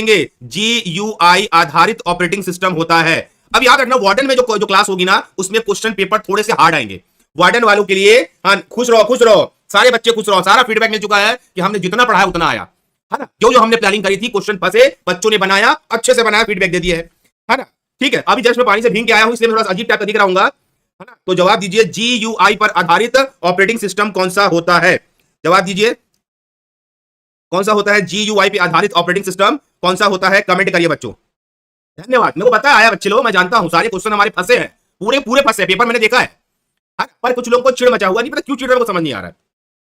GUI आधारित operating system होता है। अब याद रखना वार्डन में जो क्लास होगी ना, उसमें क्वेश्चन पेपर थोड़े से हार्ड आएंगे वार्डन वालों के लिए। हाँ, खुश रहो खुश रहो, सारे बच्चे खुश रहो, सारा फीडबैक मिल चुका है कि हमने जितना पढ़ाया उतना आया है ना। जो जो हमने प्लानिंग करी थी, क्वेश्चन फंसे, बच्चों ने बनाया, अच्छे से बनाया, फीडबैक दे दिया है ना। ठीक है, अभी जस्ट मैं पानी से भीग के आया हूं, इसलिए मैं थोड़ा अजीब टाइप का दिख रहा हूंगा, है ना। तो जवाब दीजिए, GUI पर आधारित ऑपरेटिंग सिस्टम कौन सा होता है? जवाब दीजिए, कौन सा होता है GUI पे आधारित ऑपरेटिंग सिस्टम, कौन सा होता है? कमेंट करिए बच्चों। धन्यवाद, मेरे को पता आया बच्चे लोग, मैं जानता हूं सारे क्वेश्चन हमारे फंसे हैं, पूरे पूरे फंसे, पेपर मैंने देखा है। पर कुछ लोगों को चिड़ मचा हुआ, नहीं पता क्यों चिड़ रहा है, समझ नहीं आ रहा है।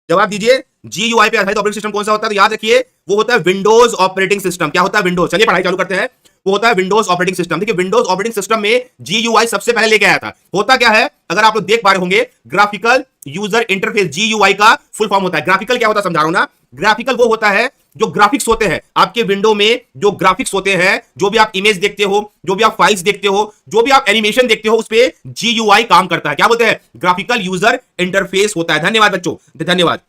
जवाब दीजिए, GUI पे आधारित ऑपरेटिंग सिस्टम कौन सा होता है? तो याद रखिए, वो होता है विंडोज ऑपरेटिंग सिस्टम। क्या होता है? विंडोज। चलिए पढ़ाई चालू करते हैं। वो होता है विंडोज ऑपरेटिंग सिस्टम। देखिए, विंडोज ऑपरेटिंग सिस्टम में GUI सबसे पहले लेके आया था। होता क्या है, अगर आप लोग देख पा रहे होंगे, ग्राफिकल यूजर इंटरफेस, GUI का फुल फॉर्म होता है। ग्राफिकल क्या होता है समझा रहा हूं ना। ग्राफिकल वो होता है जो ग्राफिक्स होते हैं आपके विंडो में, जो ग्राफिक्स होते हैं, जो भी आप इमेज देखते हो, जो भी आप फाइल्स देखते हो, जो भी आप एनिमेशन देखते हो, उस पे GUI काम करता है। क्या बोलते हैं? ग्राफिकल यूजर इंटरफेस होता है। धन्यवाद बच्चों, धन्यवाद,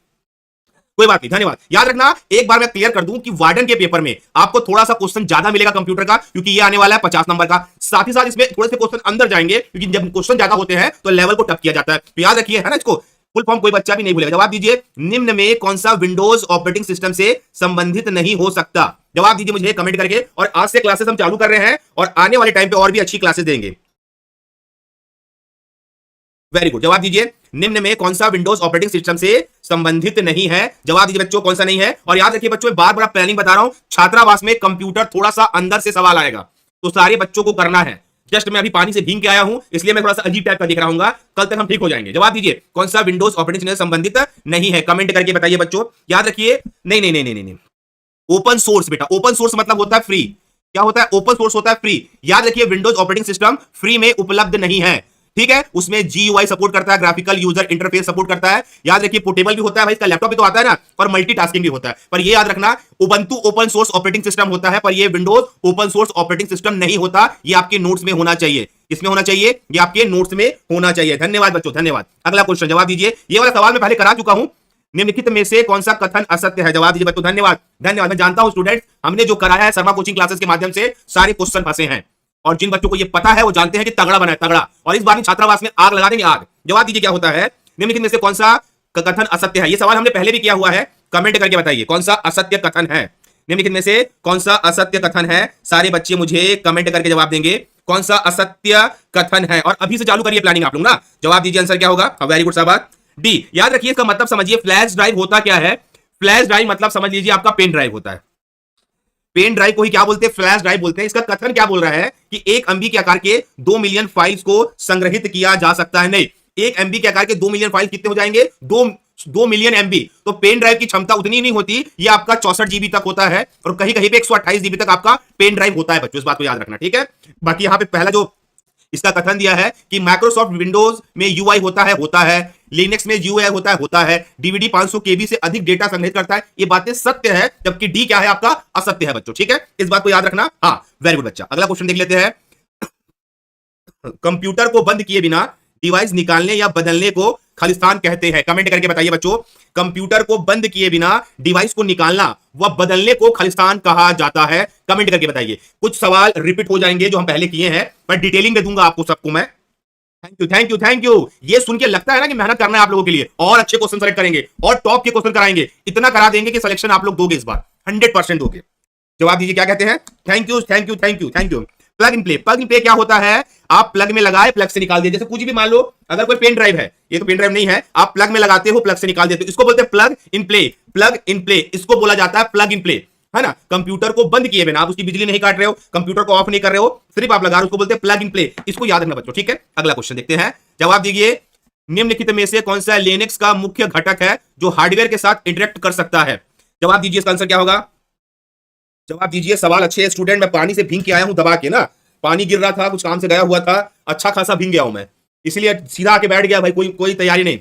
कोई बात नहीं, धन्यवाद। याद रखना, एक बार मैं क्लियर कर दूं कि वार्डन के पेपर में आपको थोड़ा सा क्वेश्चन ज्यादा मिलेगा कंप्यूटर का, क्योंकि ये आने वाला है 50 नंबर का। साथ ही साथ इसमें थोड़े से क्वेश्चन अंदर जाएंगे, क्योंकि जब क्वेश्चन ज्यादा होते हैं तो लेवल को टफ किया जाता है। तो याद रखिए, है ना, इसको फुल फॉर्म कोई बच्चा भी नहीं भूलेगा। जवाब दीजिए, निम्न में कौन सा विंडोज ऑपरेटिंग सिस्टम से संबंधित नहीं हो सकता? जवाब दीजिए मुझे कमेंट करके। और आज से क्लासेस हम चालू कर रहे हैं और आने वाले टाइम पे और भी अच्छी क्लासेस देंगे। वेरी गुड, जवाब दीजिए, निम्न में कौन सा विंडोज ऑपरेटिंग सिस्टम से संबंधित नहीं है? जवाब दीजिए बच्चों, कौन सा नहीं है। और याद रखिए बच्चों, बार बार प्लानिंग बता रहा हूं, छात्रावास में कंप्यूटर थोड़ा सा अंदर से सवाल आएगा, तो सारे बच्चों को करना है। जस्ट मैं अभी पानी से भीग के आया हूं, इसलिए मैं थोड़ा सा अजीब टाइप का दिख रहा हूं, कल तक हम ठीक हो जाएंगे। जवाब दीजिए, कौन सा विंडोज ऑपरेटिंग सिस्टम से संबंधित नहीं है? कमेंट करके बताइए बच्चों। याद रखिए, नहीं नहीं नहीं नहीं नहीं, ओपन सोर्स बेटा, ओपन सोर्स मतलब होता है फ्री। क्या होता है? ओपन सोर्स होता है फ्री। याद रखिए, विंडोज ऑपरेटिंग सिस्टम फ्री में उपलब्ध नहीं है, ठीक है। उसमें GUI सपोर्ट करता है, ग्राफिकल यूजर इंटरफेस सपोर्ट करता है। याद रखिए, पोर्टेबल भी होता है भाई, इसका लैपटॉप भी तो आता है ना, और मल्टीटास्किंग भी होता है। पर ये याद रखना, Ubuntu open source operating system होता है, पर ये Windows open source operating system नहीं होता। ये आपके नोट्स में होना चाहिए। इसमें होना चाहिए, ये आपके नोट्स में होना चाहिए। धन्यवाद बच्चों, धन्यवाद। अगला क्वेश्चन, जवाब दीजिए। ये वाला सवाल मैं पहले करा चुका हूं, निम्नलिखित में से कौन सा कथन असत्य है? जवाब दीजिए बच्चों, धन्यवाद धन्यवाद। मैं जानता हूं स्टूडेंट, हमने जो कराया है शर्मा कोचिंग क्लासेस के माध्यम से, सारे क्वेश्चन फंसे हैं, और जिन बच्चों को ये पता है वो जानते हैं कि तगड़ा बना है, तगड़ा। और इस बार छात्रावास में आग लगा देंगे, आग। जवाब दीजिए, क्या होता है? निम्नलिखित में से कौन सा कथन असत्य है? ये सवाल हमने पहले भी किया हुआ है, कमेंट करके बताइए कौन सा असत्य कथन है। निम्नलिखित में से कौन सा असत्य कथन है? सारे बच्चे मुझे कमेंट करके जवाब देंगे, कौन सा असत्य कथन है। और अभी से चालू करिए प्लानिंग आप लोग ना। जवाब दीजिए, आंसर क्या होगा? वेरी गुड शाबाश, डी। याद रखिए, इसका मतलब समझिए, फ्लैश ड्राइव होता क्या है? फ्लैश ड्राइव मतलब समझ लीजिए आपका पेन ड्राइव होता है। पेन ड्राइव को ही क्या बोलते हैं? फ्लैश ड्राइव बोलते हैं। इसका कथन क्या बोल रहा है कि 1 MB के आकार के 2 मिलियन फाइल्स को संग्रहित किया जा सकता है। नहीं, 1 MB के आकार के 2 मिलियन फाइल कितने हो जाएंगे? 2 मिलियन MB। तो पेन ड्राइव की क्षमता उतनी नहीं होती, ये आपका 64 GB तक होता है, और कहीं कहीं पे 128 GB तक आपका पेन ड्राइव होता है बच्चों, इस बात को याद रखना, ठीक है। बाकी यहां पे पहला जो इसका कथन दिया है कि माइक्रोसॉफ्ट विंडोज में UI होता है, लिनक्स में UI होता है, DVD 500 KB से अधिक डेटा संग्रहित करता है, ये बातें सत्य है, जबकि डी क्या है आपका? असत्य है बच्चों, ठीक है। इस बात को याद रखना। हाँ, वेरी गुड बच्चा। अगला क्वेश्चन देख लेते हैं। कंप्यूटर को बंद किए बिना डिवाइस निकालने या बदलने को खालिस्तान कहते हैं। कमेंट करके बताइए बच्चों, कंप्यूटर को बंद किए बिना डिवाइस को निकालना व बदलने को खालिस्तान कहा जाता है। कमेंट करके बताइए। कुछ सवाल रिपीट हो जाएंगे जो हम पहले किए हैं, पर डिटेलिंग में दूंगा आपको सबको मैं। Thank you thank you thank you. ये सुन के लगता है ना कि मेहनत करना है आप लोगों के लिए, और अच्छे क्वेश्चन सेलेक्ट करेंगे और टॉप के क्वेश्चन कराएंगे। इतना करा देंगे कि सिलेक्शन आप लोग दोगे इस बार, 100% दोगे। जवाब दीजिए, क्या कहते हैं? Thank you thank you thank you thank you. Plug in play, plug in play क्या होता है? आप प्लग में लगाए, प्लग से निकाल दिए। जैसे कुछ भी मान लो, अगर कोई पेन ड्राइव है, ये तो पेन ड्राइव नहीं है, आप प्लग में लगाते हो, प्लग से निकाल देते हो, इसको बोलते हैं plug in play. Plug in play इसको बोला जाता है, प्लग इन प्ले, है ना। कंप्यूटर को बंद किए बिना, आप उसकी बिजली नहीं काट रहे हो, कंप्यूटर को ऑफ नहीं कर रहे हो, सिर्फ आप लगा रहे हो, उसको बोलते हैं प्लग इन प्ले। इसको याद रखना बच्चों, ठीक है। अगला क्वेश्चन देखते हैं। जवाब दीजिए, निम्नलिखित में से कौन सा लिनक्स का मुख्य घटक है जो हार्डवेयर के साथ इंटरेक्ट कर सकता है? जवाब दीजिए, इसका आंसर क्या होगा? जवाब दीजिए। सवाल अच्छे है स्टूडेंट, मैं पानी से भीग के आया हूं दबा के ना, पानी गिर रहा था, कुछ काम से गया हुआ था, अच्छा खासा भीग गया हूं मैं, इसलिए सीधा आके बैठ गया भाई, कोई तैयारी नहीं।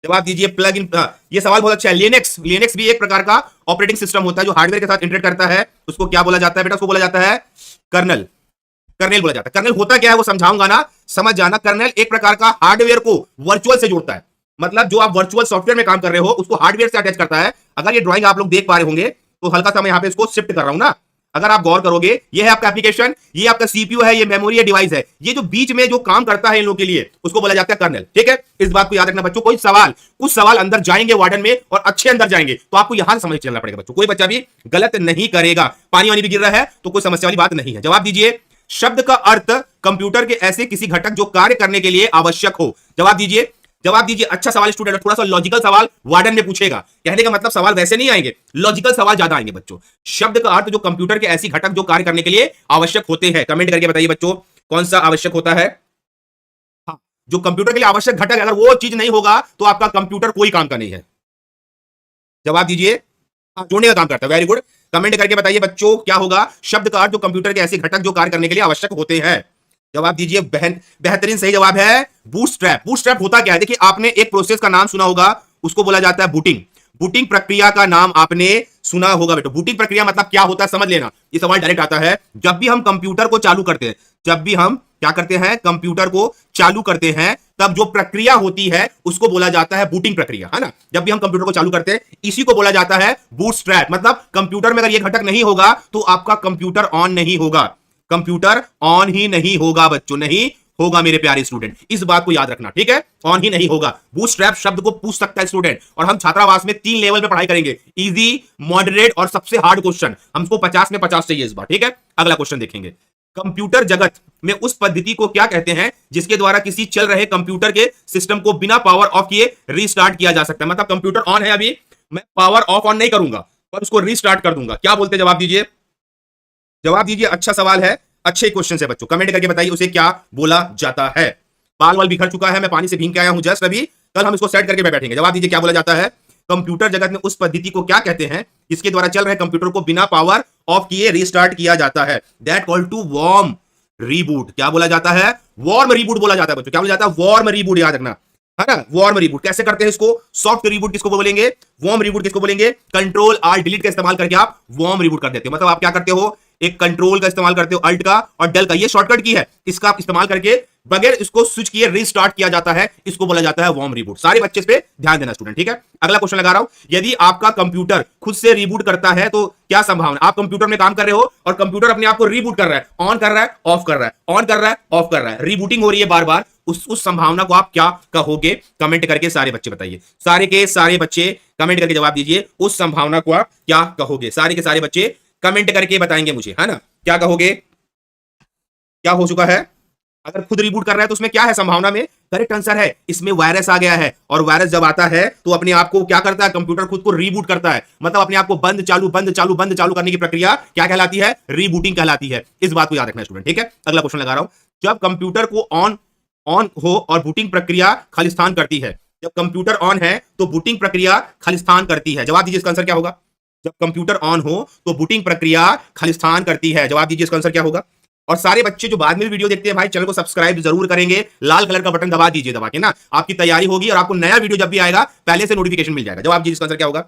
जवाब दीजिए, प्लग इन। ये सवाल बहुत अच्छा है। लिनक्स भी एक प्रकार का ऑपरेटिंग सिस्टम होता है जो हार्डवेयर के साथ इंटरेक्ट करता है। उसको क्या बोला जाता है बेटा? उसको बोला जाता है कर्नल बोला जाता है। कर्नल होता क्या है वो समझाऊंगा ना, समझ जाना। कर्नल एक प्रकार का हार्डवेयर को वर्चुअल से जोड़ता है, मतलब जो आप वर्चुअल सॉफ्टवेयर में काम कर रहे हो उसको हार्डवेयर से अटैच करता है। अगर ये ड्राइंग आप लोग देख पा रहे होंगे तो हल्का सा मैं यहाँ पे इसको शिफ्ट कर रहा हूं ना, अगर आप गौर करोगे, ये है आपका एप्लीकेशन, ये आपका सीपीयू है, ये मेमोरी है, डिवाइस है, ये जो बीच में जो काम करता है इन लोगों के लिए उसको बोला जाता है कर्नल। ठीक है, इस बात को याद रखना बच्चों। कुछ सवाल अंदर जाएंगे वार्डन में और अच्छे अंदर जाएंगे, तो आपको यहां से समझ चलना पड़ेगा बच्चों। कोई बच्चा भी गलत नहीं करेगा। पानी वानी भी गिर रहा है तो कोई समस्या वाली बात नहीं है। जवाब दीजिए, शब्द का अर्थ कंप्यूटर के ऐसे किसी घटक जो कार्य करने के लिए आवश्यक हो। जवाब दीजिए, जवाब दीजिए। अच्छा सवाल स्टूडेंट, थोड़ा सा लॉजिकल सवाल वार्डन में पूछेगा। कहने का मतलब सवाल वैसे नहीं आएंगे, लॉजिकल सवाल ज्यादा आएंगे बच्चों। शब्द का अर्थ जो कंप्यूटर के ऐसी घटक जो कार्य करने के लिए आवश्यक होते हैं। कमेंट करके बताइए बच्चों, कौन सा आवश्यक होता है। हाँ, जो कंप्यूटर के लिए आवश्यक घटक, अगर वो चीज नहीं होगा तो आपका कंप्यूटर कोई काम का नहीं है। जवाब दीजिए। जोड़ने का काम करता है, वेरी गुड। कमेंट करके बताइए बच्चों, क्या होगा शब्द का अर्थ जो कंप्यूटर के ऐसे घटक जो कार्य करने के लिए आवश्यक होते हैं। जवाब दीजिए। बेहतरीन सही जवाब है बूटस्ट्रैप। बूटस्ट्रैप होता क्या है, देखिए आपने एक प्रोसेस का नाम सुना होगा, उसको बोला जाता है बूटिंग। बूटिंग प्रक्रिया का नाम आपने सुना होगा बेटा। बूटिंग प्रक्रिया मतलब क्या होता है समझ लेना। ये सवाल डायरेक्ट आता है, जब भी हम कंप्यूटर को चालू करते हैं, जब भी हम क्या करते हैं, कंप्यूटर को चालू करते हैं, तब जो प्रक्रिया होती है उसको बोला जाता है बूटिंग प्रक्रिया, है ना। जब भी हम कंप्यूटर को चालू करते हैं इसी को बोला जाता है बूटस्ट्रैप। मतलब कंप्यूटर में अगर ये घटक नहीं होगा तो आपका कंप्यूटर ऑन नहीं होगा, कंप्यूटर ऑन ही नहीं होगा बच्चों, नहीं होगा मेरे प्यारे स्टूडेंट। इस बात को याद रखना, ठीक है, ऑन ही नहीं होगा। बूटस्ट्रैप शब्द को पूछ सकता है स्टूडेंट, और हम छात्रावास में 3 लेवल पे पढ़ाई करेंगे, इजी, मॉडरेट और सबसे हार्ड क्वेश्चन। हमको 50 में 50 चाहिए इस बार, ठीक है। अगला क्वेश्चन देखेंगे। कंप्यूटर जगत में उस पद्धति को क्या कहते हैं जिसके द्वारा किसी चल रहे कंप्यूटर के सिस्टम को बिना पावर ऑफ किए रीस्टार्ट किया जा सकता है। मतलब कंप्यूटर ऑन है, अभी मैं पावर ऑफ ऑन नहीं करूंगा पर उसको रीस्टार्ट कर दूंगा। क्या बोलते हैं, जवाब दीजिए, जवाब दीजिए। अच्छा सवाल है, अच्छे क्वेश्चन है बच्चों। कमेंट करके बताइए उसे क्या बोला जाता है। बाल वाल बिखर चुका है, मैं पानी से भीग के आया हूं जस्ट अभी, कल हम इसको सेट करके बैठेंगे। जवाब दीजिए, क्या बोला जाता है। कंप्यूटर जगत में उस पद्धति को क्या कहते हैं जिसके द्वारा चल रहे कंप्यूटर को बिना पावर ऑफ किए रीस्टार्ट किया जाता है। That call to warm reboot. क्या बोला जाता है, वार्म रीबूट बोला जाता है बच्चों। क्या बोला जाता है, वार्म रीबूट, याद रखना, है ना। वार्म रीबूट कैसे करते हैं इसको, सॉफ्ट रीबूट किसको बोलेंगे, वार्म रीबूट किसको बोलेंगे। कंट्रोल आल्ट डिलीट का इस्तेमाल करके आप वार्म रीबूट कर देते हो। मतलब आप क्या करते हो, एक कंट्रोल का इस्तेमाल करते हो, अल्ट का और डेल का, ये शॉर्टकट की है, इसका आप इस्तेमाल करके बगैर इसको स्विच किए रीस्टार्ट किया जाता है। इसको बोला जाता है वार्म रीबूट। सारे बच्चे इस पे ध्यान देना स्टूडेंट, ठीक है। अगला क्वेश्चन लगा रहा हूं, यदि आपका कंप्यूटर खुद से रीबूट करता है तो क्या संभावना। आप कंप्यूटर में काम कर रहे हो और कंप्यूटर अपने आप को रीबूट कर रहा है, ऑन कर रहा है, ऑफ कर रहा है, ऑन कर रहा है, ऑफ कर रहा है, रीबूटिंग हो रही है बार बार, उस संभावना को आप क्या कहोगे। कमेंट करके सारे बच्चे बताइए, सारे के सारे बच्चे कमेंट करके जवाब दीजिए, उस संभावना को आप क्या कहोगे। सारे के सारे बच्चे कमेंट करके बताएंगे मुझे, है ना, क्या कहोगे। क्या हो चुका है, अगर खुद रिबूट कर रहा है तो उसमें क्या है संभावना में, करेक्ट आंसर है इसमें वायरस आ गया है। और वायरस जब आता है तो अपने आप को क्या करता है, कंप्यूटर खुद को रीबूट करता है। मतलब अपने आप को बंद चालू बंद चालू बंद चालू करने की प्रक्रिया क्या कहलाती है, रीबूटिंग कहलाती है। इस बात को याद रखना स्टूडेंट, ठीक है। अगला क्वेश्चन लगा रहा हूं, जब कंप्यूटर को ऑन हो और बूटिंग प्रक्रिया खालिस्तान करती है। जब कंप्यूटर ऑन है तो बूटिंग प्रक्रिया खालिस्तान करती है। जवाब दीजिए, इसका आंसर क्या होगा। जब कंप्यूटर ऑन हो तो बूटिंग प्रक्रिया खालिस्तान करती है। जवाब दीजिए, इसका आंसर क्या होगा। और सारे बच्चे जो बाद में भी वीडियो देखते हैं भाई, चैनल को सब्सक्राइब जरूर करेंगे, लाल कलर का बटन दबा दीजिए, दबा के ना, आपकी तैयारी होगी और आपको नया वीडियो जब भी आएगा पहले से नोटिफिकेशन मिल जाएगा। जवाब दीजिए, इसका आंसर क्या होगा।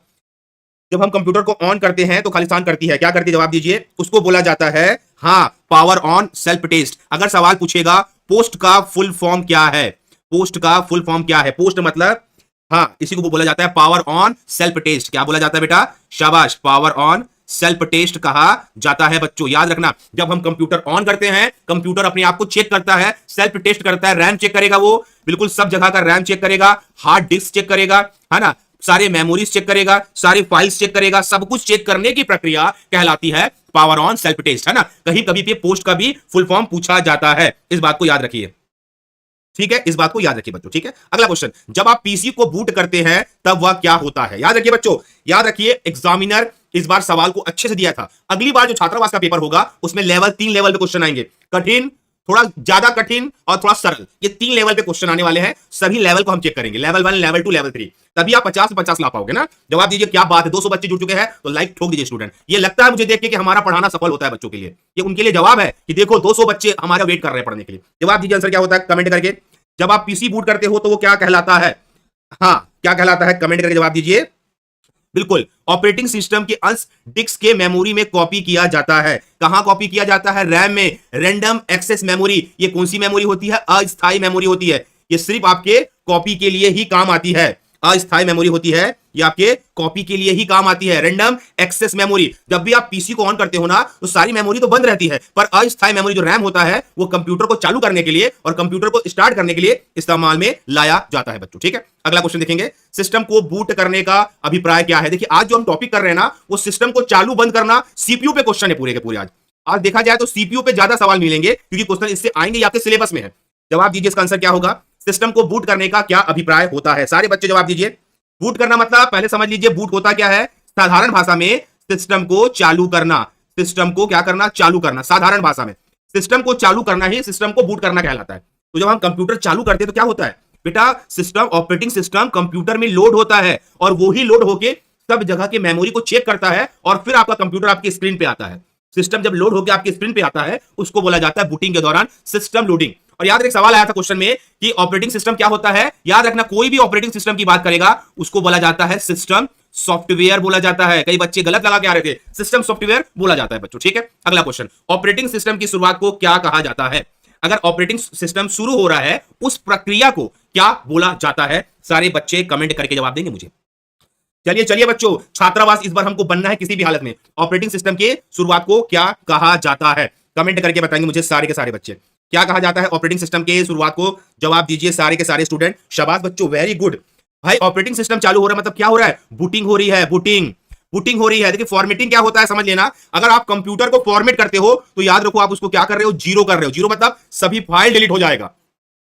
जब हम कंप्यूटर को ऑन करते हैं तो खालिस्तान करती है, क्या करती है, जवाब दीजिए, उसको बोला जाता है हाँ पावर ऑन सेल्फ टेस्ट। अगर सवाल पूछेगा पोस्ट का फुल फॉर्म क्या है, पोस्ट का फुल फॉर्म क्या है, पोस्ट मतलब हाँ इसी को बोला जाता है पावर ऑन सेल्फ टेस्ट। क्या बोला जाता है बेटा, शाबाश, पावर ऑन सेल्फ टेस्ट कहा जाता है बच्चों, याद रखना। जब हम कंप्यूटर ऑन करते हैं कंप्यूटर अपने आप को चेक करता है, सेल्फ टेस्ट करता है, रैम चेक करेगा, वो बिल्कुल सब जगह का रैम चेक करेगा, हार्ड डिस्क चेक करेगा, है ना, सारे मेमोरीज चेक करेगा, सारी फाइल्स चेक करेगा, सब कुछ चेक करने की प्रक्रिया कहलाती है पावर ऑन सेल्फ टेस्ट, है ना। कहीं कभी पे पोस्ट का भी फुल फॉर्म पूछा जाता है, इस बात को याद रखिए, ठीक है, इस बात को याद रखिए बच्चों, ठीक है। अगला क्वेश्चन, जब आप पीसी को बूट करते हैं तब वह क्या होता है। याद रखिए बच्चों, याद रखिए, एग्जामिनर इस बार सवाल को अच्छे से दिया था। अगली बार जो छात्रावास का पेपर होगा उसमें लेवल 3 लेवल पे क्वेश्चन आएंगे, कठिन, थोड़ा ज्यादा कठिन और थोड़ा सरल, ये 3 लेवल पे क्वेश्चन आने वाले हैं। सभी लेवल को हम चेक करेंगे, लेवल 1, लेवल 2, लेवल 3, तभी आप 50 ला पाओगे ना। जवाब दीजिए, क्या बात है, 200 बच्चे जुड़ चुके हैं तो लाइक ठोक दीजिए स्टूडेंट। ये लगता है मुझे देख के कि हमारा पढ़ाना सफल होता है बच्चों के लिए, ये उनके लिए जवाब है कि देखो 200 बच्चे हमारा वेट कर रहे हैं पढ़ने के लिए। जवाब दीजिए, आंसर क्या होता है कमेंट करके। जब आप पीसी बूट करते हो तो वो क्या कहलाता है, हाँ क्या कहलाता है, कमेंट करके जवाब दीजिए। बिल्कुल, ऑपरेटिंग सिस्टम के अंश डिस्क के मेमोरी में कॉपी किया जाता है। कहां कॉपी किया जाता है, रैम में, रैंडम एक्सेस मेमोरी। ये कौन सी मेमोरी होती है, अस्थायी मेमोरी होती है, ये सिर्फ आपके कॉपी के लिए ही काम आती है, अस्थायी मेमोरी होती है, ये आपके कॉपी के लिए ही काम आती है। रैंडम एक्सेस मेमोरी, जब भी आप पीसी को ऑन करते हो ना तो सारी मेमोरी तो बंद रहती है, पर अस्थायी मेमोरी जो रैम होता है वो कंप्यूटर को चालू करने के लिए और कंप्यूटर को स्टार्ट करने के लिए इस्तेमाल में लाया जाता है बच्चों। ठीक है, अगला क्वेश्चन देखेंगे, सिस्टम को बूट करने का अभिप्राय क्या है। देखिए आज जो हम टॉपिक कर रहे हैं ना वो सिस्टम को चालू बंद करना, सीपीयू पे क्वेश्चन है पूरे के पूरे। आज देखा जाए तो सीपीयू पे ज्यादा सवाल मिलेंगे क्योंकि क्वेश्चन इससे आएंगे, आपके सिलेबस में है। जवाब दीजिए, इसका आंसर क्या होगा। सिस्टम को बूट करने का क्या अभिप्राय होता है, सारे बच्चे जवाब दीजिए। बूट करना मतलब पहले समझ लीजिए बूट होता क्या है। साधारण भाषा में सिस्टम को चालू करना, सिस्टम को क्या करना, चालू करना। साधारण भाषा में सिस्टम को चालू करना ही सिस्टम को बूट करना कहलाता है। तो जब हम कंप्यूटर चालू करते हैं तो क्या होता है बेटा, सिस्टम ऑपरेटिंग सिस्टम कंप्यूटर में लोड होता है और वो ही लोड होके सब जगह के मेमोरी को चेक करता है और फिर आपका कंप्यूटर आपकी स्क्रीन पे आता है। सिस्टम जब लोड होकर आपकी स्क्रीन पे आता है उसको बोला जाता है बूटिंग के दौरान सिस्टम लोडिंग। और याद रख, सवाल आया था क्वेश्चन में कि ऑपरेटिंग सिस्टम क्या होता है। याद रखना, कोई भी ऑपरेटिंग सिस्टम की बात करेगा उसको बोला जाता है सिस्टम सॉफ्टवेयर बोला जाता है। कई बच्चे गलत लगा के आ रहे थे, सिस्टम सॉफ्टवेयर बोला जाता है बच्चों। ठीक है, अगला क्वेश्चन, ऑपरेटिंग सिस्टम की शुरुआत को क्या कहा जाता है। अगर ऑपरेटिंग सिस्टम शुरू हो रहा है उस प्रक्रिया को क्या बोला जाता है। सारे बच्चे कमेंट करके जवाब देंगे मुझे। चलिए चलिए बच्चों, छात्रावास इस बार हमको बनना है किसी भी हालत में। ऑपरेटिंग सिस्टम के शुरुआत को क्या कहा जाता है, कमेंट करके बताएंगे मुझे सारे के सारे बच्चे। क्या कहा जाता है ऑपरेटिंग सिस्टम के शुरुआत को, जवाब दीजिए सारे के सारे स्टूडेंट। शाबाश बच्चों, वेरी गुड। भाई ऑपरेटिंग सिस्टम चालू हो रहा है मतलब क्या हो रहा है, बूटिंग हो रही है, बूटिंग बूटिंग हो रही है। देखिए फॉर्मेटिंग क्या होता है समझ लेना। अगर आप कंप्यूटर को फॉर्मेट करते हो तो याद रखो आप उसको क्या कर रहे हो, जीरो कर रहे हो। जीरो मतलब सभी फाइल डिलीट हो जाएगा,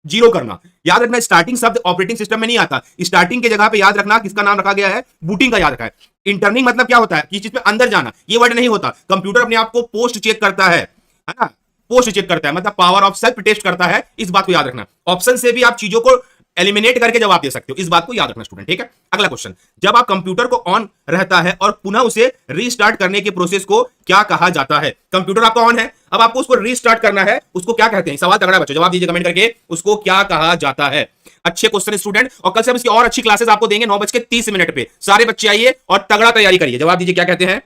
जीरो करना। याद रखना स्टार्टिंग शब्द ऑपरेटिंग सिस्टम में नहीं आता, स्टार्टिंग के जगह पे याद रखना किसका नाम रखा गया है, बूटिंग का याद रखा है। इंटरनिंग मतलब क्या होता है, किसी चीज पे अंदर जाना, ये वर्ड नहीं होता। कंप्यूटर अपने आप को पोस्ट चेक करता है ना, पोस्ट चेक करता है मतलब पावर ऑफ सेल्फ टेस्ट करता है, इस बात को याद रखना। ऑप्शन से भी आप चीजों को एलिमिनेट करके जवाब दे सकते हो, इस बात को याद रखना स्टूडेंट। ठीक है, अगला क्वेश्चन, जब आप कंप्यूटर को ऑन रहता है और पुनः उसे रीस्टार्ट करने के प्रोसेस को क्या कहा जाता है। कंप्यूटर आपका ऑन है, अब आपको उसको रीस्टार्ट करना है, उसको क्या कहते हैं। सवाल तगड़ा बच्चों, जवाब दीजिए कमेंट करके, उसको क्या कहा जाता है। अच्छे क्वेश्चन स्टूडेंट, और कल से हम इसकी और अच्छी क्लासेस आपको देंगे 9:30 पे। सारे बच्चे आइए और तगड़ा तैयारी करिए। जवाब दीजिए क्या कहते हैं,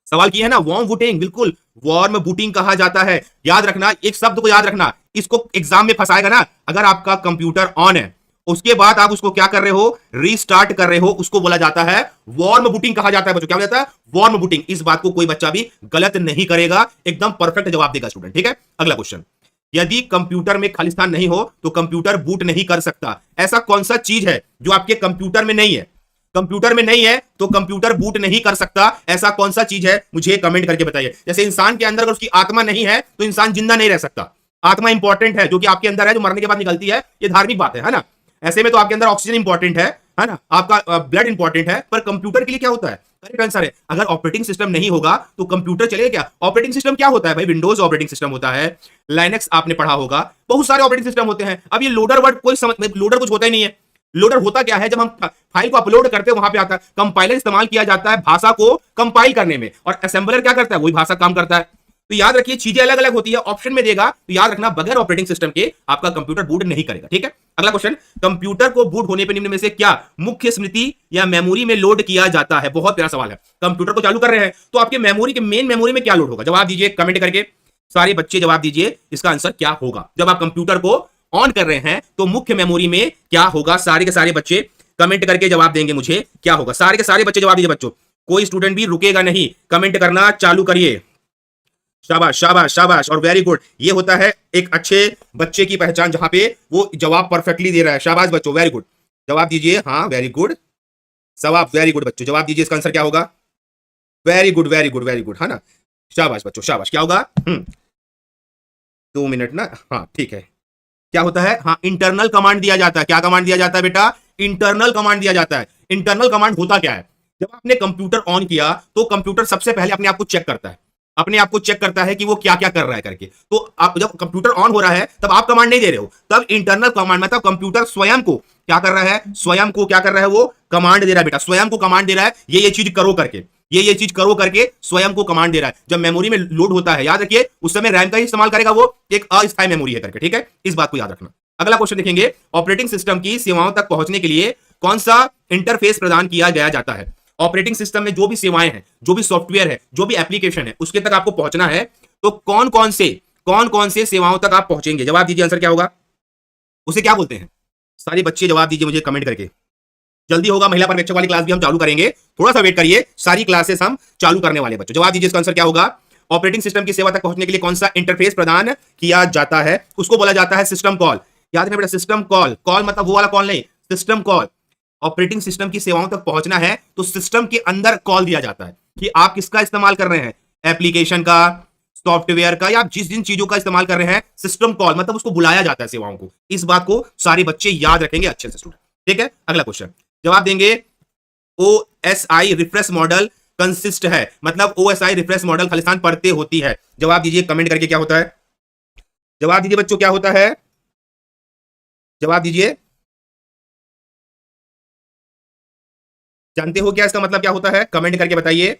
सवाल किया है ना, वार्म बूटिंग, बिल्कुल वार्म बूटिंग कहा जाता है। याद रखना, एक शब्द को याद रखना, इसको एग्जाम में फंसाएगा ना। अगर आपका कंप्यूटर ऑन है उसके बाद आप उसको क्या कर रहे हो, रीस्टार्ट कर रहे हो, उसको बोला जाता है वार्म बूटिंग कहा जाता है बच्चों। क्या बोला जाता है, वार्म बूटिंग। इस बात को कोई बच्चा भी गलत नहीं करेगा, एकदम परफेक्ट जवाब देगा स्टूडेंट। ठीक है, अगला क्वेश्चन, यदि कंप्यूटर में खाली स्थान नहीं हो तो कंप्यूटर बूट नहीं कर सकता। ऐसा कौन सा चीज है जो आपके कंप्यूटर में नहीं है, कंप्यूटर में नहीं है तो कंप्यूटर बूट नहीं कर सकता। ऐसा कौन सा चीज है, मुझे कमेंट करके बताइए। जैसे इंसान के अंदर अगर उसकी आत्मा नहीं है तो इंसान जिंदा नहीं रह सकता। आत्मा इंपॉर्टेंट है, जो कि आपके अंदर है, जो मरने के बाद निकलती है, ये धार्मिक बात है ना। ऐसे में तो आपके अंदर ऑक्सीजन इंपॉर्टेंट है ना, आपका ब्लड इंपॉर्टेंट है, पर कंप्यूटर के लिए क्या होता है, करेक्ट आंसर है। अगर ऑपरेटिंग सिस्टम नहीं होगा तो कंप्यूटर चलेगा क्या। ऑपरेटिंग सिस्टम क्या होता है भाई, विंडोज ऑपरेटिंग सिस्टम होता है, लाइनेक्स आपने पढ़ा होगा, बहुत सारे ऑपरेटिंग सिस्टम होते हैं। अब ये लोडर वर्ड कोई समझ, लोडर कुछ होता ही नहीं है। लोडर होता क्या है, जब हम फाइल को अपलोड करते हैं वहां पे आता है, कंपाइलर इस्तेमाल किया जाता है भाषा को कंपाइल करने में, और असेंबलर क्या करता है, वही भाषा काम करता है। तो याद रखिए चीजें अलग अलग होती है, ऑप्शन में देगा तो याद रखना बगैर ऑपरेटिंग सिस्टम के आपका कंप्यूटर बूट नहीं करेगा। ठीक है, अगला क्वेश्चन, कंप्यूटर को बूट होने पर निम्न में से क्या मुख्य स्मृति या मेमोरी में लोड किया जाता है। बहुत प्यारा सवाल है। कंप्यूटर को चालू कर रहे हैं तो आपके मेमोरी के मेन मेमोरी में क्या लोड होगा, जवाब दीजिए कमेंट करके। सारे बच्चे जवाब दीजिए, इसका आंसर क्या होगा। जब आप कंप्यूटर को ऑन कर रहे हैं तो मुख्य मेमोरी में क्या होगा, सारे के सारे बच्चे कमेंट करके जवाब देंगे मुझे क्या होगा। सारे के सारे बच्चे जवाब दीजिए बच्चों, कोई स्टूडेंट भी रुकेगा नहीं, कमेंट करना चालू करिए। शाबाश शाबाश शाबाश और वेरी गुड। ये होता है एक अच्छे बच्चे की पहचान, जहां पे वो जवाब परफेक्टली दे रहा है। शाबाश बच्चों, वेरी गुड, जवाब दीजिए। हाँ वेरी गुड, जवाब वेरी गुड बच्चों, जवाब दीजिए, इसका आंसर क्या होगा। Very good very good very good, है ना। शाबाश बच्चों शाबाश, क्या होगा 2 मिनट ना, हाँ ठीक है। क्या होता है, हाँ इंटरनल कमांड दिया जाता है। क्या कमांड दिया जाता है बेटा, इंटरनल कमांड दिया जाता है। इंटरनल कमांड होता क्या है, जब आपने कंप्यूटर ऑन किया तो कंप्यूटर सबसे पहले अपने आप को चेक करता है, अपने आप को चेक करता है कि वो क्या क्या कर रहा है करके। तो आप जब कंप्यूटर ऑन हो रहा है तब आप कमांड नहीं दे रहे हो, तब इंटरनल कमांड मतलब कंप्यूटर स्वयं को क्या कर रहा है, स्वयं को क्या कर रहा है, वो कमांड दे रहा है बेटा, स्वयं को कमांड दे रहा है, ये चीज करो करके, ये चीज करो करके स्वयं को कमांड दे रहा है। जब मेमोरी में लोड होता है, याद रखिए उस समय रैम का ही इस्तेमाल करेगा, वो एक अस्थायी मेमोरी है करके। ठीक है, इस बात को याद रखना। अगला क्वेश्चन देखेंगे, ऑपरेटिंग सिस्टम की सेवाओं तक पहुंचने के लिए कौन सा इंटरफेस प्रदान किया गया जाता है। ऑपरेटिंग सिस्टम में जो भी सेवाएं हैं, जो भी सॉफ्टवेयर है, जो भी एप्लीकेशन है, उसके तक आपको पहुंचना है, तो कौन कौन से सेवाओं तक आप पहुंचेंगे। जवाब दीजिए, आंसर क्या होगा, उसे क्या बोलते हैं। सारे बच्चे जवाब दीजिए मुझे कमेंट करके। जल्दी होगा, महिला पर्यवेक्षक वाली क्लास भी हम चालू करेंगे, थोड़ा सा वेट करिए, सारी क्लासेस हम चालू करने वाले बच्चों। जवाब दीजिए इसका आंसर क्या होगा। ऑपरेटिंग सिस्टम की सेवा तक पहुंचने के लिए कौन सा इंटरफेस प्रदान किया जाता है, उसको बोला जाता है सिस्टम कॉल। याद रखना बेटा, सिस्टम कॉल, कॉल मतलब वो वाला कॉल नहीं, सिस्टम कॉल। ऑपरेटिंग सिस्टम की सेवाओं तक पहुंचना है तो सिस्टम के अंदर कॉल दिया जाता है कि आप किसका इस्तेमाल कर रहे हैं, एप्लीकेशन का, सॉफ्टवेयर का, या आप जिन जिन चीजों का इस्तेमाल कर रहे हैं, सिस्टम कॉल मतलब उसको बुलाया जाता है सेवाओं को। इस बात को सारे बच्चे याद रखेंगे अच्छे से स्टूडेंट, ठीक है। अगला क्वेश्चन जवाब देंगे, ओएसआई रिफ्रेश मॉडल कंसिस्ट है, मतलब ओएसआई रिफ्रेश मॉडल खालिस्तान पढ़ते होती है। जवाब दीजिए कमेंट करके क्या होता है, जवाब दीजिए बच्चों क्या होता है, जवाब दीजिए। जानते हो क्या इसका मतलब क्या होता है, कमेंट करके बताइए।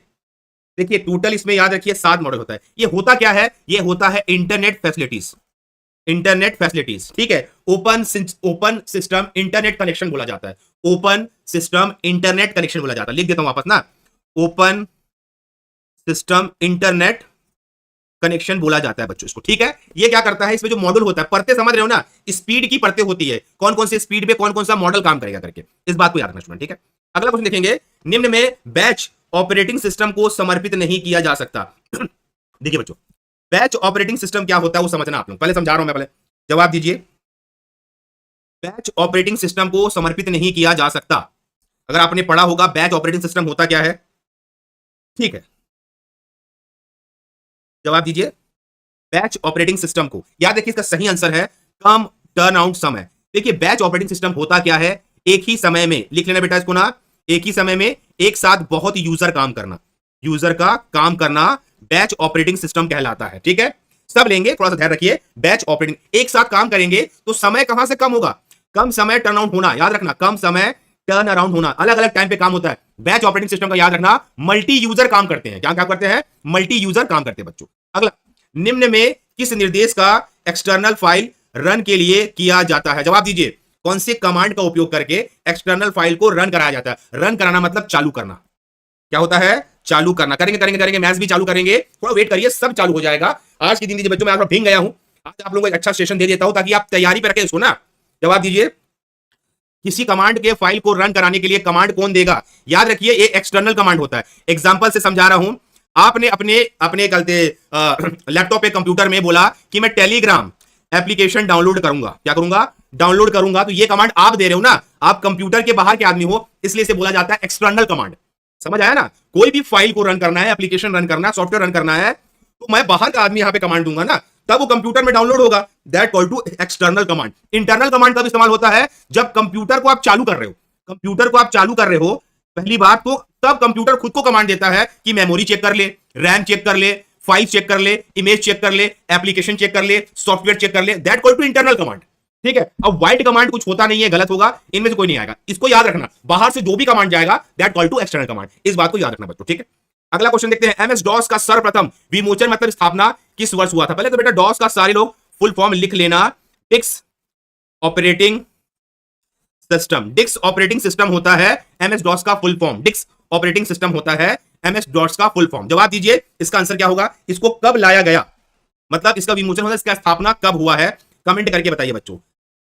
देखिए टोटल इसमें याद रखिए 7 मॉडल होता है। ये होता क्या है, ये होता है इंटरनेट फैसिलिटीज, इंटरनेट फैसिलिटीज, ठीक है। ओपन सिस्टम इंटरनेट कनेक्शन बोला जाता है, ओपन सिस्टम इंटरनेट कनेक्शन बोला जाता है। लिख देता हूं वापस ना, ओपन सिस्टम इंटरनेट कनेक्शन बोला जाता है बच्चों इसको, ठीक है। ये क्या करता है, इसमें जो मॉडल होता है, पढ़ते समझ रहे हो ना, स्पीड की पढ़ते होती है, कौन कौन से स्पीड पे कौन कौन सा मॉडल काम करेगा करके, इस बात को याद रखना स्टूडेंट, ठीक है। अगला क्वेश्चन देखेंगे, निम्न में बैच ऑपरेटिंग सिस्टम को समर्पित नहीं किया जा सकता। देखिए बच्चों, बैच ऑपरेटिंग सिस्टम क्या होता है वो समझना आप लोग, पहले समझा रहा हूं मैं, पहले जवाब दीजिए। बैच ऑपरेटिंग सिस्टम को समर्पित नहीं किया जा सकता, अगर आपने पढ़ा होगा बैच ऑपरेटिंग सिस्टम होता क्या है, ठीक है। जवाब दीजिए, बैच ऑपरेटिंग सिस्टम को, याद रखिए इसका सही आंसर है कम टर्न आउट समय। देखिए बैच ऑपरेटिंग सिस्टम होता क्या है, एक ही समय में, लिख लेना बेटा इसको ना, एक ही समय में एक साथ बहुत यूजर काम करना, यूजर का काम करना बैच ऑपरेटिंग सिस्टम कहलाता है, ठीक है। सब लेंगे, थोड़ा सा ध्यान रखिए, बैच ऑपरेटिंग एक साथ काम करेंगे तो समय कहां से कम होगा, कम समय टर्न आउट होना, याद रखना, कम समय टर्न अराउंड होना, अलग अलग टाइम पे काम होता है। बैच ऑपरेटिंग सिस्टम का याद रखना, मल्टी यूजर काम करते हैं, क्या क्या करते हैं, मल्टी यूजर काम करते हैं बच्चों। अगला, निम्न में किस निर्देश का एक्सटर्नल फाइल रन के लिए किया जाता है, जवाब दीजिए। कौन से कमांड का उपयोग करके एक्सटर्नल फाइल को रन कराया जाता है, रन कराना मतलब चालू करना, क्या होता है, चालू करना। करेंगे करेंगे करेंगे, मैथ्स भी चालू करेंगे, थोड़ा वेट करिए, सब चालू हो जाएगा। आज की दिन दीजिए बच्चों, मैं आप भीग गया हूं, आज आप लोगों को एक अच्छा सेशन दे देता हूं ताकि आप तैयारी पर रखें इसको ना। जवाब दीजिए, किसी कमांड के फाइल को रन कराने के लिए कमांड कौन देगा, याद रखिए ये एक्सटर्नल कमांड होता है। एग्जांपल से समझा रहा हूं, आपने अपने अपने गलते लैपटॉप पे कंप्यूटर में बोला कि मैं टेलीग्राम एप्लीकेशन डाउनलोड करूंगा, क्या करूंगा, डाउनलोड करूंगा, तो ये कमांड आप दे रहे हो ना, आप कंप्यूटर के बाहर के आदमी हो, इसलिए इसे बोला जाता है एक्सटर्नल कमांड। समझ आया ना, कोई भी फाइल को रन करना है, एप्लीकेशन रन करना है, सॉफ्टवेयर रन करना है, तो मैं बाहर का आदमी यहां पे कमांड दूंगा ना, तब वो कंप्यूटर में डाउनलोड होगा, that call to external command. Internal command कब इस्तेमाल होता है, जब कंप्यूटर को आप चालू कर रहे हो, कंप्यूटर को आप चालू कर रहे हो, पहली बात तो तब कंप्यूटर खुद को कमांड देता है कि मेमोरी चेक कर ले, रैम चेक कर ले, फाइल चेक कर ले, इमेज चेक कर ले, एप्लीकेशन चेक कर ले, सॉफ्टवेयर चेक कर ले, that call to internal command, ठीक है। अब वाइट कमांड कुछ होता नहीं है, गलत होगा, इनमें से कोई नहीं आएगा, इसको याद रखना, बाहर से जो भी कमांड जाएगा that call to external command, इस बात को याद रखना बच्चों, ठीक है। अगला क्वेश्चन देखते हैं, एमएस डॉस का सर्वप्रथम विमोचन मतलब स्थापना किस वर्ष हुआ था। पहले तो बेटा डॉस का सारे लोग फुल फॉर्म लिख लेना, डिक्स ऑपरेटिंग सिस्टम, डिक्स ऑपरेटिंग सिस्टम होता है एमएस डॉस का फुल फॉर्म, डिक्स ऑपरेटिंग सिस्टम होता है एमएस डॉस का फुल फॉर्म। जवाब दीजिए इसका आंसर क्या होगा, इसको कब लाया गया, मतलब इसका विमोचन होता है, इसका स्थापना कब हुआ है, कमेंट करके बताइए बच्चों।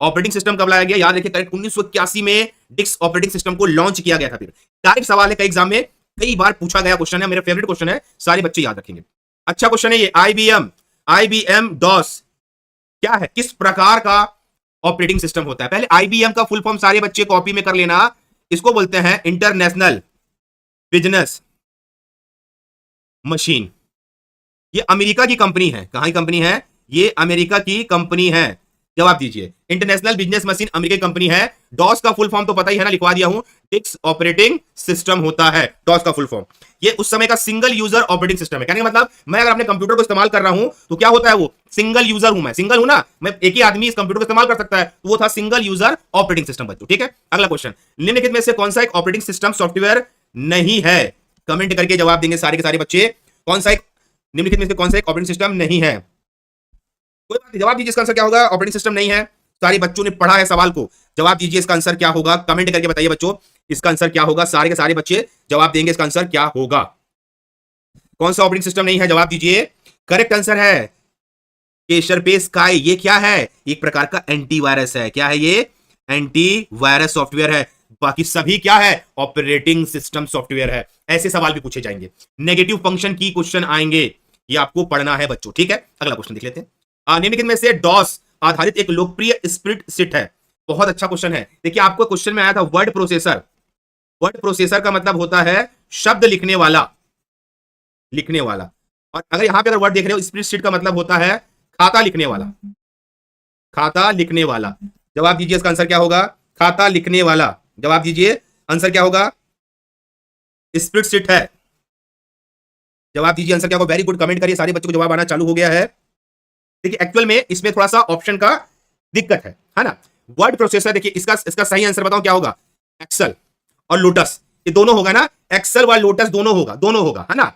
ऑपरेटिंग सिस्टम कब लाया गया, याद रखिए करेक्ट 1981 में डिक्स ऑपरेटिंग सिस्टम को लॉन्च किया गया था। फिर डायरेक्ट सवाल है, कई एग्जाम में कई बार पूछा गया क्वेश्चन है, मेरा फेवरेट क्वेश्चन है, सारे बच्चे याद रखेंगे, अच्छा क्वेश्चन है ये। आईबीएम डॉस क्या है, किस प्रकार का ऑपरेटिंग सिस्टम होता है। पहले आईबीएम का फुल फॉर्म सारे बच्चे कॉपी में कर लेना, इसको बोलते हैं इंटरनेशनल बिजनेस मशीन। ये अमेरिका की कंपनी है, कहां की कंपनी है, ये अमेरिका की कंपनी है। जवाब दीजिए, इंटरनेशनल बिजनेस मशीन अमेरिका की कंपनी है। डॉस का फुल फॉर्म तो पता ही है ना, लिखवा दिया हूं, डिक्स ऑपरेटिंग सिस्टम होता है डॉस का फुल फॉर्म। ये उस समय का सिंगल यूजर ऑपरेटिंग सिस्टम है, कहने का मतलब मैं अगर अपने कंप्यूटर को इस्तेमाल कर रहा हूं तो क्या होता है, वो सिंगल यूजर हूं, मैं सिंगल हूं ना, मैं एक ही आदमी इस कंप्यूटर को इस्तेमाल कर सकता है, तो वो था सिंगल यूजर ऑपरेटिंग सिस्टम बच्चों, ठीक है। अगला क्वेश्चन, निम्नलिखित में से कौन सा एक ऑपरेटिंग सिस्टम सॉफ्टवेयर नहीं है, कमेंट करके जवाब देंगे सारे के सारे बच्चे, कौन सा एक निम्नलिखित में से कौन सा एक ऑपरेटिंग सिस्टम नहीं है। कोई बात नहीं, जवाब दीजिए इसका आंसर क्या होगा, ऑपरेटिंग सिस्टम नहीं है। सारे बच्चों ने पढ़ा है सवाल को, जवाब दीजिए इसका आंसर क्या होगा, कमेंट करके बताइए बच्चों इसका आंसर क्या होगा, सारे के सारे बच्चे जवाब देंगे इसका आंसर क्या होगा, कौन सा ऑपरेटिंग सिस्टम नहीं है, जवाब दीजिए। करेक्ट आंसर है केशर पे स्काई। ये क्या है, एक प्रकार का एंटीवायरस है, क्या है ये, एंटीवायरस सॉफ्टवेयर है। बाकी सभी क्या है, ऑपरेटिंग सिस्टम सॉफ्टवेयर है। ऐसे सवाल भी पूछे जाएंगे। नेगेटिव फंक्शन की क्वेश्चन आएंगे, ये आपको पढ़ना है बच्चों, ठीक है। अगला क्वेश्चन देख लेते हैं। निम्नलिखित में से डॉस आधारित एक लोकप्रिय स्प्लिट शीट है। बहुत अच्छा क्वेश्चन है। देखिए आपको क्वेश्चन में आया था वर्ड प्रोसेसर। वर्ड प्रोसेसर का मतलब होता है शब्द लिखने वाला, लिखने वाला। और अगर यहां पे अगर वर्ड देख रहे हो स्प्लिट शीट का मतलब होता है खाता लिखने वाला, खाता लिखने वाला। जवाब दीजिए इसका आंसर क्या होगा, खाता लिखने वाला। जवाब दीजिए आंसर क्या होगा, स्प्लिट शीट है। जवाब दीजिए आंसर क्या होगा। वेरी गुड, कमेंट करिए, सारे बच्चों को जवाब आना चालू हो गया है। देखिए एक्चुअल में इसमें थोड़ा सा ऑप्शन का दिक्कत है ना। वर्ड प्रोसेसर देखिए इसका सही आंसर बताओ क्या होगा, एक्सेल और लोटस, ये दोनों होगा ना, एक्सेल व लोटस दोनों होगा है ना।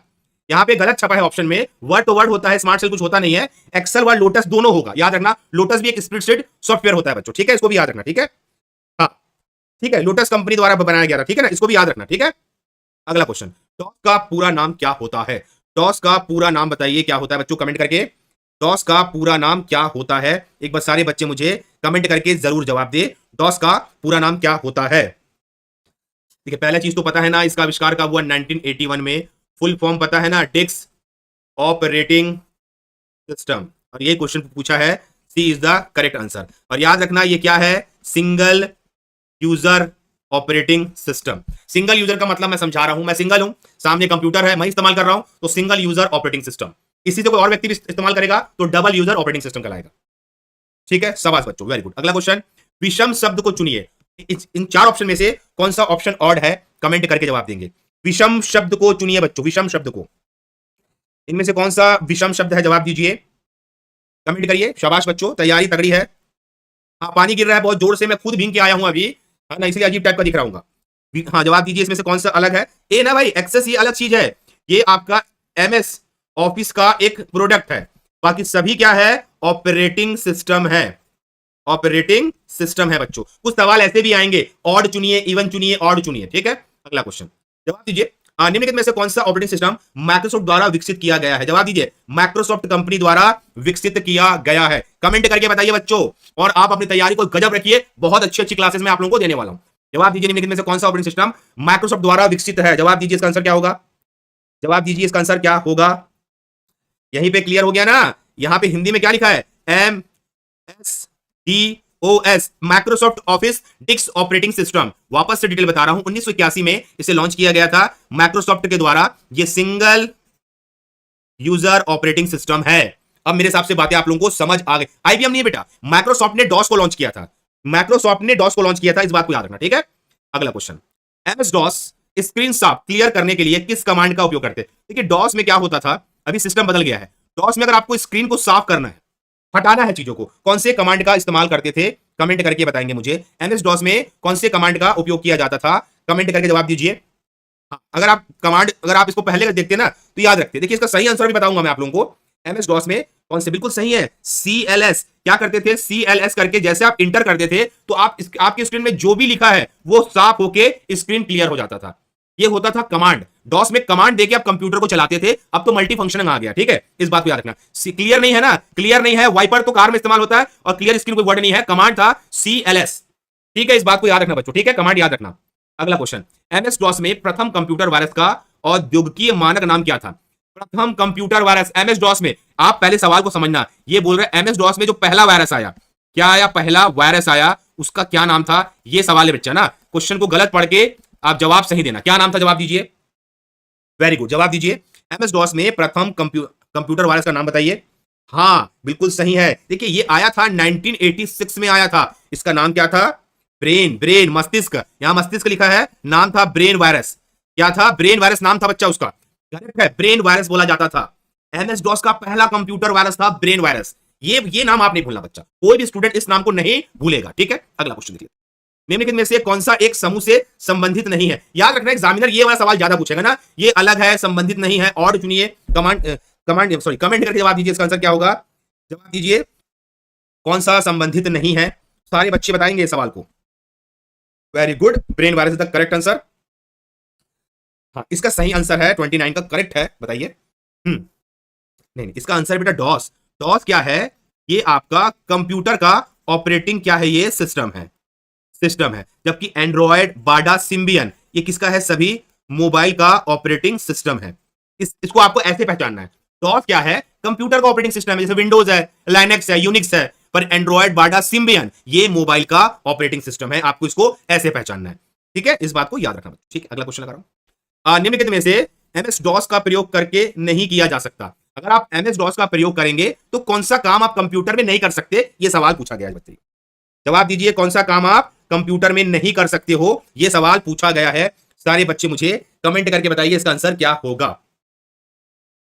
यहां पे गलत छपा है ऑप्शन में, वर्ड तो वर्ड होता है, स्मार्ट सेल कुछ होता नहीं है। एक्सेल व लोटस दोनों होगा, याद रखना। लोटस भी एक स्प्रेडशीट सॉफ्टवेयर होता है बच्चों, ठीक है, इसको भी याद रखना, ठीक है। हाँ ठीक है, लोटस कंपनी द्वारा बनाया गया था, ठीक है ना, इसको भी याद रखना, ठीक है। अगला क्वेश्चन, डॉस का पूरा नाम क्या होता है। डॉस का पूरा नाम बताइए क्या होता है बच्चों, कमेंट करके। डॉस का पूरा नाम क्या होता है, एक बार सारे बच्चे मुझे कमेंट करके जरूर जवाब दे, डॉस का पूरा नाम क्या होता है। देखिए पहला चीज तो पता है ना, इसका आविष्कार कब हुआ, 1981 में। फुल फॉर्म पता है ना, डिस्क ऑपरेटिंग सिस्टम। और ये क्वेश्चन पूछा है, सी इज द करेक्ट आंसर। और याद रखना ये क्या है, single user operating system. Single user का मतलब मैं समझा रहा हूं, मैं सिंगल हूं, सामने कंप्यूटर है, मैं इस्तेमाल कर रहा हूं, तो सिंगल यूजर ऑपरेटिंग सिस्टम। इसी से कोई और व्यक्ति भी इस्तेमाल करेगा तो डबल यूजर ऑपरेटिंग सिस्टम कहलाएगा, ठीक है। शाबाश बच्चों, वेरी गुड। अगला क्वेश्चन, विषम शब्द को चुनिए। इन चार ऑप्शन में से कौन सा ऑप्शन ऑड है, कमेंट करके जवाब देंगे। विषम शब्द को चुनिए बच्चों, विषम शब्द को, इनमें से कौन सा विषम शब्द है, जवाब दीजिए, कमेंट करिए। शाबाश बच्चों, तैयारी तगड़ी है। हाँ पानी गिर रहा है बहुत जोर से, मैं खुद भीग के आया हूं अभी, है ना, इसलिए अजीब टाइप का दिख रहा हूँ। हाँ जवाब दीजिए, इसमें से कौन सा अलग है। ए ना भाई, एक्सेस ये अलग चीज है, ये आपका एमएस ऑफिस का एक प्रोडक्ट है। बाकी सभी क्या है, ऑपरेटिंग सिस्टम है, ऑपरेटिंग सिस्टम है बच्चों। कुछ सवाल ऐसे भी आएंगे, ऑड चुनिए, इवन चुनिए, ऑड चुनिए, ठीक है। अगला क्वेश्चन, जवाब दीजिए, निम्नलिखित में से कौन सा ऑपरेटिंग सिस्टम माइक्रोसॉफ्ट द्वारा विकसित किया गया है। जवाब दीजिए, माइक्रोसॉफ्ट कंपनी द्वारा विकसित किया गया है। कमेंट करके बताइए बच्चों, और आप अपनी तैयारी को गजब रखिए, बहुत अच्छी अच्छी क्लासेस में आप लोगों को देने वाला हूं। जवाब दीजिए, निम्नलिखित में से कौन सा ऑपरेटिंग सिस्टम माइक्रोसॉफ्ट द्वारा विकसित है। जवाब दीजिए, इसका आंसर क्या होगा, जवाब दीजिए, इसका आंसर क्या होगा। यहीं पे क्लियर हो गया ना, यहां पे हिंदी में क्या लिखा है, MSDOS, Microsoft office disk operating system. वापस से डिटेल बता रहा हूं, 1981 में इसे लॉन्च किया गया था माइक्रोसॉफ्ट के द्वारा। ये सिंगल यूजर ऑपरेटिंग सिस्टम है। अब मेरे हिसाब से बातें आप लोगों को समझ आ गई। IBM नहीं बेटा, माइक्रोसॉफ्ट ने डॉस को लॉन्च किया था, माइक्रोसॉफ्ट ने डॉस को लॉन्च किया था, इस बात को याद रखना, ठीक है। अगला क्वेश्चन, MS DOS स्क्रीन साफ क्लियर करने के लिए किस कमांड का उपयोग करते हैं। देखिए डॉस में क्या होता था, अभी सिस्टम बदल गया है। डॉस में अगर आपको स्क्रीन को साफ करना है, हटाना है चीजों को, कौन से कमांड का इस्तेमाल करते थे, कमेंट करके बताएंगे मुझे। MS DOS में कौन से कमांड का उपयोग किया जाता था, कमेंट करके जवाब दीजिए। हाँ, अगर आप इसको पहले देखते ना तो याद रखते। देखिए इसका सही आंसर भी बताऊंगा मैं आप लोगों को। MS DOS में कौन से, बिल्कुल सही है, CLS। क्या करते थे, CLS करके जैसे आप इंटर करते थे तो आपकी स्क्रीन में जो भी लिखा है वो साफ होके स्क्रीन क्लियर हो जाता था। ये होता था कमांड। डॉस में कमांड देके आप कंप्यूटर को चलाते थे, अब तो मल्टी फंक्शनिंग आ गया, ठीक है, इस बात को याद रखना। क्लियर नहीं है ना, क्लियर नहीं है, वाइपर तो कार में इस्तेमाल होता है, और क्लियर स्क्रीन कोई वर्ड नहीं है, कमांड था CLS, ठीक है, इस बात को याद रखना बच्चों, ठीक है, कमांड याद रखना। अगला क्वेश्चन, MS DOS में प्रथम कंप्यूटर वायरस का औद्योगिकीय मानक नाम क्या था। प्रथम कंप्यूटर वायरस MS DOS में, आप पहले सवाल को समझना, ये बोल रहे MS DOS में जो पहला वायरस आया, क्या आया, पहला वायरस आया, उसका क्या नाम था, ये सवाल है बच्चा ना। क्वेश्चन को गलत पढ़ के आप जवाब सही देना, क्या नाम था, जवाब दीजिए, वेरी गुड, जवाब दीजिए। MS DOS में प्रथम कंप्यूटर वायरस का नाम बताइए। हाँ बिल्कुल सही है, देखिए ये आया था 1986 में आया था, इसका नाम क्या था, ब्रेन, मस्तिष्क, यहां मस्तिष्क लिखा है, नाम था ब्रेन वायरस। क्या था, ब्रेन वायरस नाम था बच्चा उसका, करेक्ट है, ब्रेन वायरस बोला जाता था। MS DOS का पहला कंप्यूटर वायरस था ब्रेन वायरस। ये नाम आप नहीं भूलना बच्चा, कोई भी स्टूडेंट इस नाम को नहीं भूलेगा, ठीक है। अगला क्वेश्चन देखिए, निम्नलिखित में से कौन सा एक समूह से संबंधित नहीं है। याद रखना एग्जामिनर ये वाला सवाल ज्यादा पूछेगा ना, ये अलग है, संबंधित नहीं है, और चुनिए, कमेंट करके जवाब दीजिए, इसका आंसर क्या होगा, जवाब दीजिए, कौन सा संबंधित नहीं है, सारे बच्चे बताएंगे इस सवाल को। Very good, brain virus is the correct answer. हाँ इसका सही आंसर है 29 का करेक्ट है, बताइए। नहीं, इसका आंसर बेटा डॉस। डॉस क्या है, ये आपका कंप्यूटर का ऑपरेटिंग क्या है, ये सिस्टम है, सिस्टम है, जबकि एंड्रॉयड, बाडा, सिम्बियन ये किसका है? सभी मोबाइल का ऑपरेटिंग सिस्टम है। इसको आपको ऐसे पहचानना है। डॉस क्या है? कंप्यूटर का ऑपरेटिंग सिस्टम है, जैसे विंडोज है, लाइनेक्स है, यूनिक्स है। पर एंड्रॉयड, बाडा, सिम्बियन ये मोबाइल का ऑपरेटिंग सिस्टम है। आपको इसको ऐसे पहचानना है, ठीक है? इस बात को याद रखना। ठीक है, अगला क्वेश्चन लगा रहा हूं। निम्नलिखित में से एमएस डॉस का प्रयोग करके नहीं किया जा सकता। अगर आप एमएस डॉस का प्रयोग करेंगे तो कौन सा काम आप कंप्यूटर में नहीं कर सकते? ये सवाल पूछा गया है बच्चे। जवाब दीजिए, कौन सा काम आप कंप्यूटर में नहीं कर सकते हो? यह सवाल पूछा गया है। सारे बच्चे मुझे कमेंट करके बताइए इसका आंसर क्या होगा।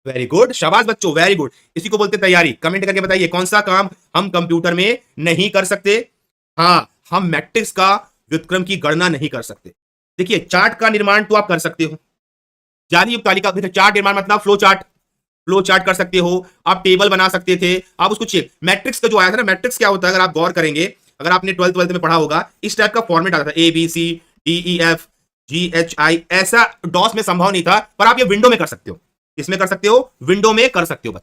वेरी गुड, शाबाश बच्चों, वेरी गुड। इसी को बोलते तैयारी। कमेंट करके बताइए कौन सा काम हम कंप्यूटर में नहीं कर सकते। हाँ, हम मैट्रिक्स का व्युत्क्रम की गणना नहीं कर सकते। देखिए, चार्ट का निर्माण तो आप कर सकते हो, जारी युक्त तालिका। चार्ट निर्माण मतलब फ्लो चार्ट, फ्लो चार्ट कर सकते हो आप, टेबल बना सकते थे आप। उसको चेक, मैट्रिक्स का जो आया था ना, मैट्रिक्स क्या होता है अगर आप गौर करेंगे, अगर आपने 12th में पढ़ा होगा, इस टाइप का फॉर्मेट आता था, A B C D E F G H I. ऐसा डॉस में संभव नहीं था, पर आप ये विंडो में कर सकते हो। इसमें कर सकते हो, विंडो में कर सकते हो बच्चों।